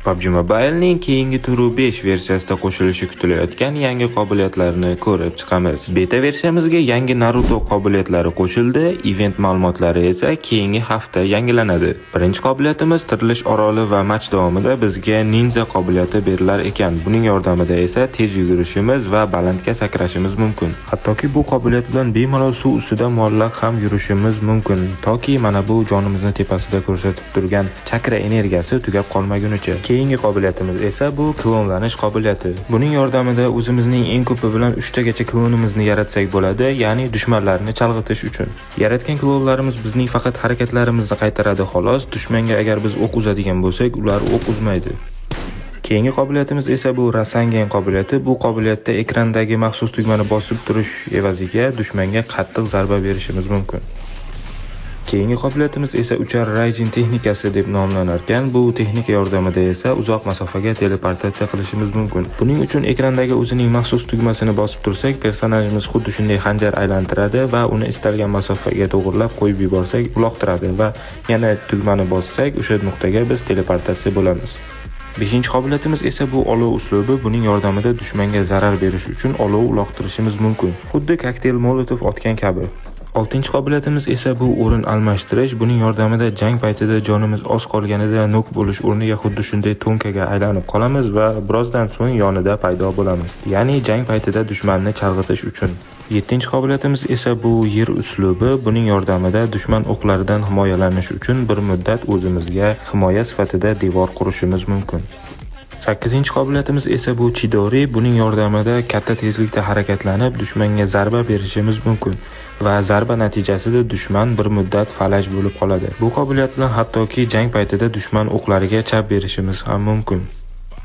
PUBG Mobile'ning keyingi turi 5 versiyasida qo'shilishi kutilayotgan yangi qobiliyatlarni ko'rib chiqamiz. Beta versiyamizga yangi Naruto qobiliyatlari qo'shildi, event ma'lumotlari esa keyingi hafta yangilanadi. Birinchi qobiliyatimiz tirilish oroli va match davomida bizga ninja qobiliyati berilar ekan. Buning yordamida esa tez yugurishimiz va balandga sakrashimiz mumkin. Hattoki bu qobiliyat bilan bemalol suv ustida muallaq ham yurishimiz mumkin, toki mana bu jonimizni tepasida ko'rsatib turgan chakra energiyasi tugab qolmagunicha. Keyingi qobiliyatimiz esa bu klonlanish qobiliyati. Buning yordamida o'zimizning eng ko'pi bilan 3 tagacha klonimizni yaratsak bo'ladi, ya'ni dushmanlarni chalg'itish uchun. Yaratgan klonlarimiz bizning faqat harakatlarimizni qaytaradi xolos. Dushmanga agar biz o'q uzadigan bo'lsak, ular o'q uzmaydi. Keyingi qobiliyatimiz esa bu Rasengan qobiliyati. Bu qobiliyatda ekrandagi maxsus tugmani bosib turish evaziga dushmanga qattiq zarba berishimiz mumkin. Keyingi qobiliyatimiz esa uchar Raijin texnikasi deb nomlanar ekan. Bu texnika yordamida esa uzoq masofaga teleportatsiya qilishimiz mumkin. Buning uchun ekrandagi o'zining maxsus tugmasini bosib tursak, personajimiz xuddi shunday xanjar aylantiradi va uni istalgan masofaga to'g'rilab qo'yib yuborsak, uloqtiradi va yana tugmani bossak, o'sha nuqtaga biz teleportatsiya bo'lamiz. 5-qobiliyatimiz esa bu olov uslubi. Buning yordamida dushmanga zarar berish uchun olov uloqtirishimiz mumkin, xuddi kokteyl molotov otgan kabi. 6-qobiliyatimiz esa bu o'rin almashtirish. Buning yordamida jang paytida jonimiz oz qolganida nok bo'lish o'rniga xuddi shunday to'nkaga aylanib qolamiz va birozdan so'ng yonida paydo bo'lamiz, ya'ni jang paytida dushmanni chalg'itish uchun. 7-qobiliyatimiz esa bu yer uslubi. Buning yordamida dushman o'qlaridan himoyalanish uchun bir muddat o'zimizga himoya sifatida devor qurishimiz mumkin. 8-qobiliyatimiz esa bu Chidori. Buning yordamida katta tezlikda harakatlanib dushmanga zarba berishimiz mumkin va zarba natijasida dushman bir muddat falaj bo'lib qoladi. Bu qobiliyat bilan hattoki jang paytida dushman o'qlariga chap berishimiz ham mumkin.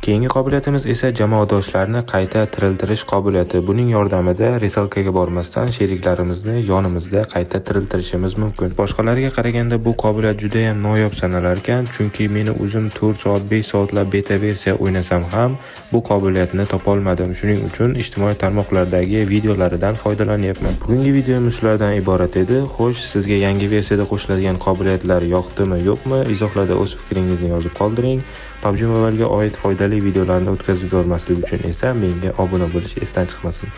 Keyingi qobiliyatimiz esa jamoadoshlarni qayta tiriltirish qobiliyati. Buning yordamida risalkaga bormasdan sheriklarimizni yonimizda qayta tiriltirishimiz mumkin. Boshqalarga qaraganda bu qobiliyat juda ham noyob sanalar ekan, chunki meni o'zim 4 soat, 5 soatlab beta versiya o'ynasam ham bu qobiliyatni topa olmadim. Shuning uchun ijtimoiy tarmoqlardagi videolaridan foydalanyapman. Bugungi videomiz shulardan iborat edi. Xo'sh, sizga yangi versiyada qo'shiladigan qobiliyatlar yoqdimi, yo'qmi? Izohlarda o'z fikringizni yozib qoldiring. PUBG Mobile'ga oid foydali videolarni o'tkazib yubormaslik uchun esa menga obuna bo'lish esdan chiqmasin.